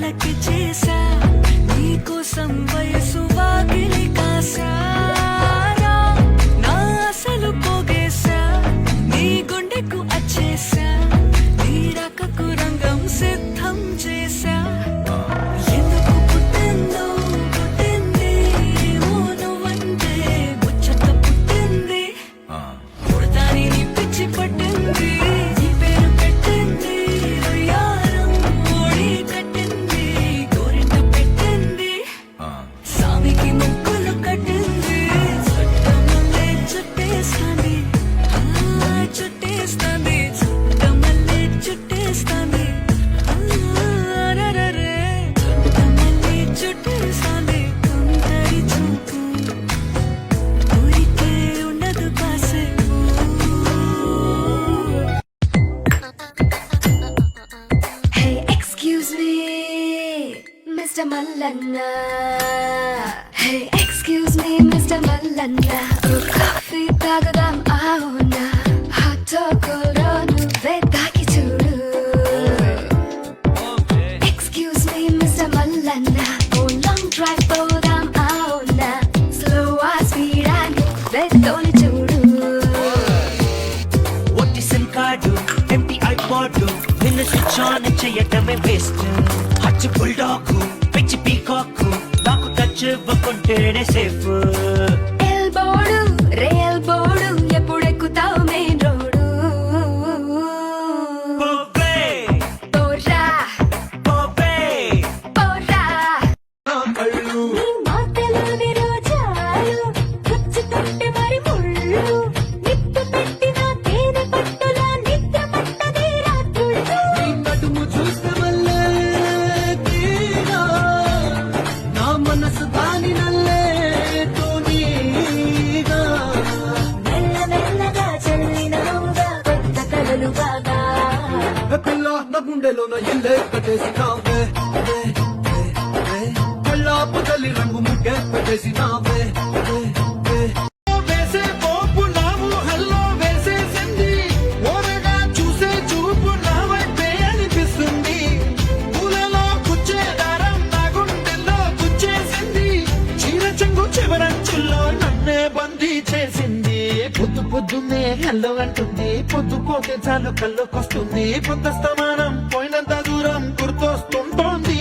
వాళ్ళకి చేసా నీకోసం వయసు వాకిలి కాసారా నా అసలు పోగేశా నీ గుండెకు అచ్చేసా నీ రకకు రంగం సిద్ధం చేసా ఎందుకు పుట్టిందో పుట్టింది ఏమో నువ్వంటే ముచ్చట పుట్టింది పుడతాని నీ పిచ్చి పట్టింది నీ పేరు పెట్టింది రొయ్యారం ఓడి కట్టింది గోరింట పెట్టింది సామికి ముక్కులు కట్టింది చుట్టమల్లే చుట్టేస్తాంది చుట్టేస్తాంది చుట్టమల్లే చుట్టేస్తాంది అరరరే చుట్టమల్లే చుట్టేస్తాంది తుంటరి చూపు ఊరికే ఉండదు కాసేపు Hey, excuse me, Mr. Mallanna. Hey, excuse me, Mr. Mallanna. Oh, coffee తాగుదాం అవునా hot or cold నువ్వే తాకి చూడు. Excuse me, Mr. Mallanna. Oh, long drive పోదాం అవునా slow or speed నువ్వే తోలి చూడు. ఒట్టి సిమ్ కార్డు ఎంటీ ఐపాడ్ నిన్ను స్విచ్ ఆన్ చేయటమే వేస్ట్ హచ్ బుల్డాగ్ పిచ్చి పీకాక్ నాకు టచ్ ఇవ్వకుంటేనే సేఫ్ ఎల్బోడు రేల్ బోర్డు ఎప్పుడెక్కుతావు మెయిన్ రోడ్డు పోవే పోరా పోవే పోరా కళ్ళు నీ మాటలోని రోజాలు గుచ్చుతుంటే మరి ముళ్ళు నిప్పు పెట్టిన తేనె పట్టులా నిద్ర పట్టదే రాత్రుళ్ళు నీ నడుము చూస్తే వల్లే తీరా నా మనసు దాని నల్లే తోనీగా మెల్లమెల్లగా చల్లినవుగా కొత్త కలలు బాగా పిల్ల నా గుండెలో నా ఇల్లే కట్టేసినావే కళ్ళాపు తల్లి రంగు ముగ్గే పెట్టేసినావే వేసే పోపు నావు హల్లో వేసేసింది ఓరగా చూసే చూపు నా వైపే అనిపిస్తుంది పూలలో గుచ్చే దారం నా గుండెల్లో గుచ్చేసింది చీర చెంగు చివరంచుల్లో నన్నే బందీ చేసింది పొద్దు పొద్దున్నే హెల్లో అంటుంది పొద్దుపోతే చాలు కళ్ళొకొస్తుంది పొద్దస్తమానం పోయినంత దూరం గుర్తొస్తుంటోంది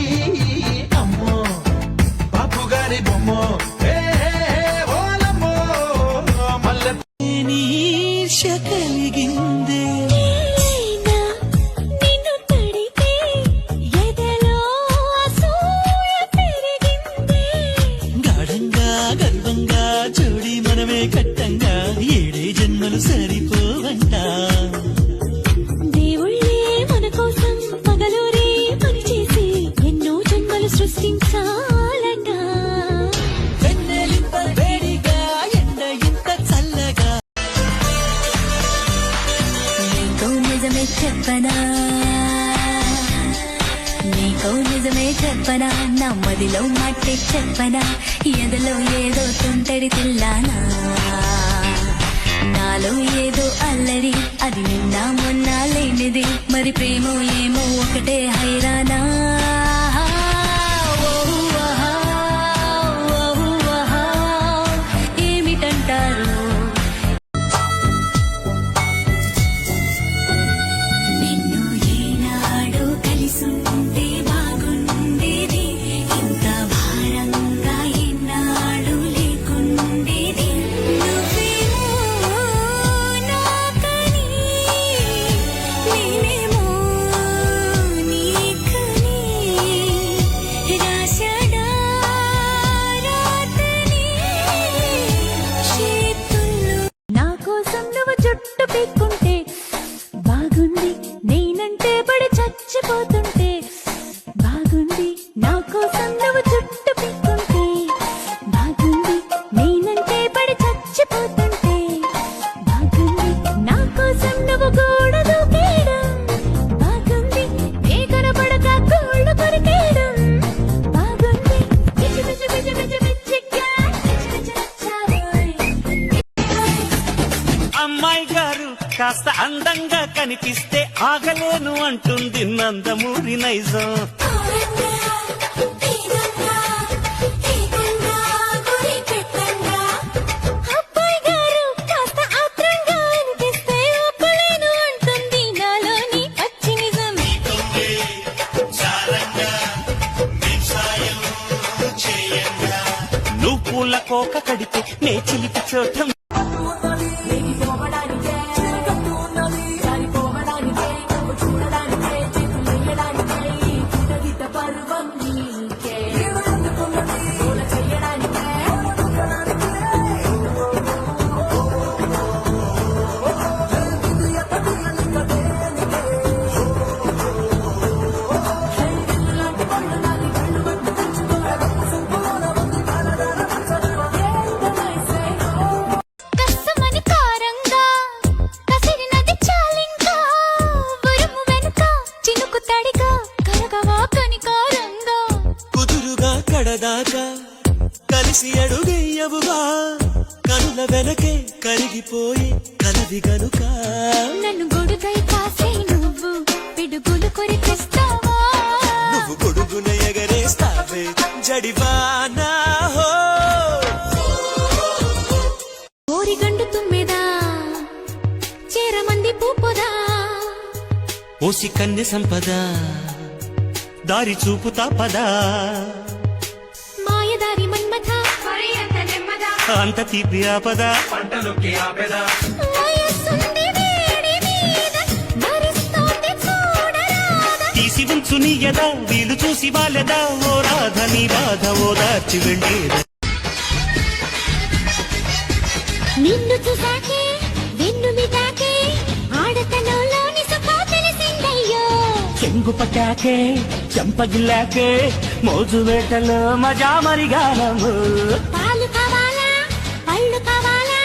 అమ్మో బాపు గారి బొమ్మో ఏ ఓలమ్మో మల్లె ఈర్ష కలిగిందే నిన్ను తడితే ఎదలో అసూయ పెరిగింది గాఢంగా గర్వంగా జోడి మనమే కట్టంగా ఏడే జన్మలు సరిపోవంట దేవుళ్ళే మన కోసం పగలూరే పనిచేసి ఎన్నో జన్మలు సృష్టించాలట వెన్నెలింత వేడిగా ఎండ ఇంత చల్లగా నీకో నిజమే చెప్పనా నీకో నిజమే చెప్పనా నా మదిలో మాటే చెప్పనా ఎదలో ఏదో తుంటరి తిల్లానా నాలో ఏదో అల్లరి అది నిన్న మొన్న లేనిది మరి ప్రేమ ఏమో ఒకటే హైరానా ఏమిటంటారు నిన్ను ఏనాడు కలిసుంటే బాగుండేది ఇంత భారంగా ఎన్నాడు లేకుండేది నువ్వేమో నాకని నేనేమో నీకని రాశాడా రాతని చేతుల్లో నా కోసం నువ్వు జుట్టు పీక్కుంటే బాగుంది నేనంటే పడి చచ్చిపోతుంటే బాగుంది నా కోసం నువ్వు జుట్టు పీక్కుంటే బాగుంది నేనంటే పడి చచ్చిపోతుంటే బాగుంది నా కోసం నువ్వు గోడ దూకేయడం బాగుంది ఏ కనపడక గోళ్ళు కొరికేయడం బాగుంది పిచ్చి పిచ్చి పిచ్చి పిచ్చి పిచ్చిగా పిచ్చి పిచ్చి నచ్చావోయ్ అమ్మాయి గారు కాస్త అందంగా కనిపిస్తే ఆగలేను అంటుంది నందమూరి నైజం. నువ్వు పూల కోక కడితే నే చిలిపి చోటం. దాకా కలిసి అడుగయ్యవుగా కనుల వెనకే కరిగిపోయి కలవి గనుక నన్ను గొడుగై కాసే నువ్వు పిడుగులు కొరికిస్తావా నువ్వు గొడుగున ఎగరేస్తావే జడివానా హో ఓరిగండు తుమ్మెదా చేరమంది పూపుదా ఓసి కన్నె సంపద దారి చూపుతా పదా మాయదారి మన్మథ అంత తీపి ఆపద పంటలొక్కి ఆపెదా తీసి ఉంచు నీ యదా వీలు చూసి వాళ్ళదా ఓ రాధ నీ బాధ ఓదార్చి వెళ్ళేదా. నిన్ను చూసాకే వెన్ను మిటాకే ఆడతనంలోని సుఖం తెలిసిందయ్యో చెంగు పట్టాకే చెంపగిల్లాకే మోజు వేటలో మజా మరిగానము. పాలు కావాలా పళ్ళు కావాలా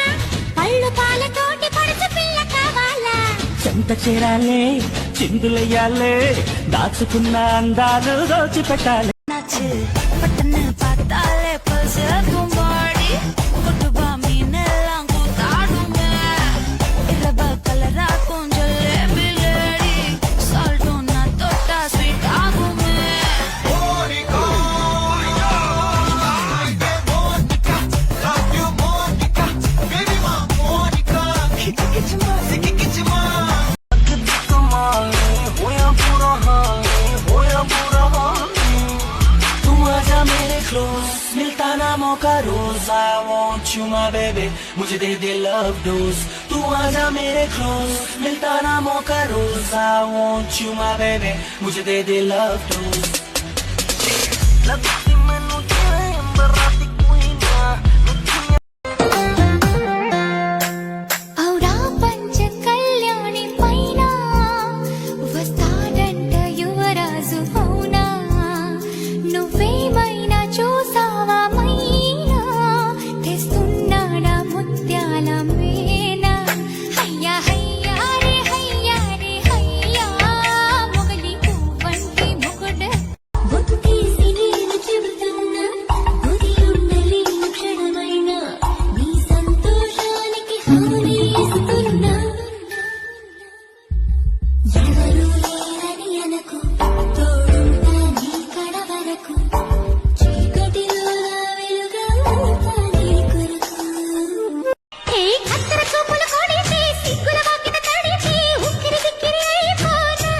పళ్ళు పాలతోటి పడుచు పిల్ల కావాలా చెంత చేరాలే చిందులయ్యాలే దాచుకున్న అందాలు దోచిపెట్టాలి. பட்டன்னு பார்த்தாலே பல்ஸ் கும்பாடி கொட்டுபா மீனெல்லாம் கூத்தாடுமே இரவ கலரா கொஞ்சம் லேபிலேடி சால்ட்டும் நான் தொட்டா ஸ்வீட் ஆகுமே मिलता ना मौका रोज I want you my baby मुझे दे दे love dose तू आजा मेरे close मिलता ना मौका रोज I want you my baby मुझे दे दे love dose ఔరా పంచ కళ్యాణి పైన వస్తాడంట యువరాజు అవునా నువ్వేమైనా చూసావా మైనా తెస్తున్నాడా ముత్యాల మేనా హయ్యా హయ్యా రే హయ్యా రే హయ్యా మొగలి పువ్వంటి మొగుడు బొట్టేసి నేను చెబుతున్నా గురి ఉండలేని క్షణమైనా నీ సంతోషానికి హాని ఇస్తున్నా ఎవరు లేరని అనకు తోడుంటా నీ కడ వరకు చీకటిలో నా వెలుగా నీ కొరకు హే కత్తెర చూపులు కొడితే సిగ్గుల వాకిట తడితే ఉక్కిరి బిక్కిరి అయిపోనా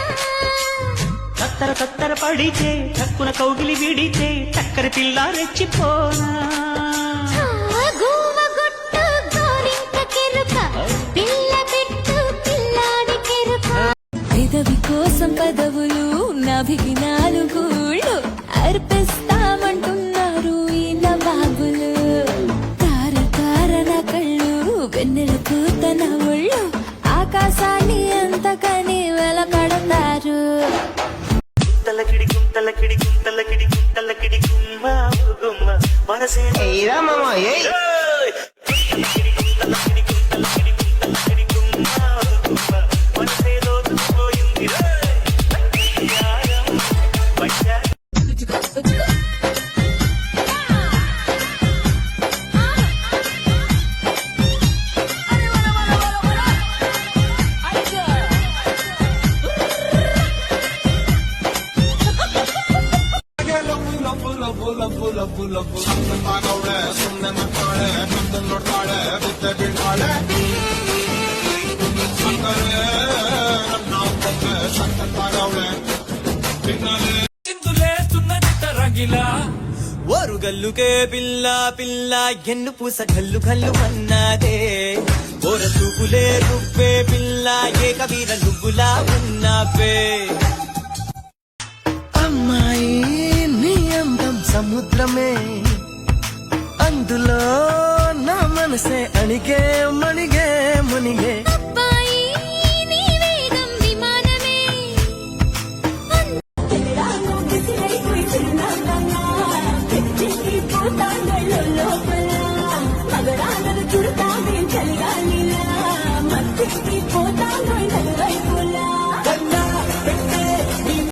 తత్తర తత్తర పడితే తక్కున కౌగిలి విడితే చక్కర పిల్ల రెచ్చిపోనా గోవ గుట్టు గోరింక కెరుక పిల్ల పెట్టు పిల్లాడి కెరుక పెదవి కోసం పదవులు నాభికి నాలుగూళ్ళు అర్పిస్తామంటున్నారు ఈ నవాబులు తార తార నా కళ్ళు వెన్నెల పూత నా ఒళ్ళు ఆకాశాన్ని అంతకని వెలకడతారు తలకిడి కుంతలకిడి కుంతలకిడి కుంతలకిడి గుమ్మ గుమ్మ మనసే ఏరా మామ ఏయ్ తలకిడి కుంతలకిడి కుంతలకిడి కుంతలకిడి గుమ్మ గుమ్మ మనసే రోజు పోయింది ಲವ್ ತಾಗವಳೆ ಸುಮ್ಮನೆ ನಗ್ತಾಳೆ ಬಂದು ನೋಡ್ತಾಳೆ ಬಿದ್ದೆ ಬೀಳ್ತಾಳೆ ಸಕ್ಕರೆ ನನ್ನ ಒಬ್ಬೆ ಸಕ್ಕ ತಾಗವಳೆ పిన్నలే చిందులేస్తున్న చిత్తరంగిలా ఓరుగల్లుకే పిల్ల పిల్ల ఎన్ను పూస కల్లు కల్లు అన్నదే ఓర చూపులే నువ్వే పిల్ల ఏ కబీర నువ్వులా ఉన్నావే అమ్మాయి నీ అందం సముద్రమే అందులో నా మనసే అణిగే మణిగే మునిగే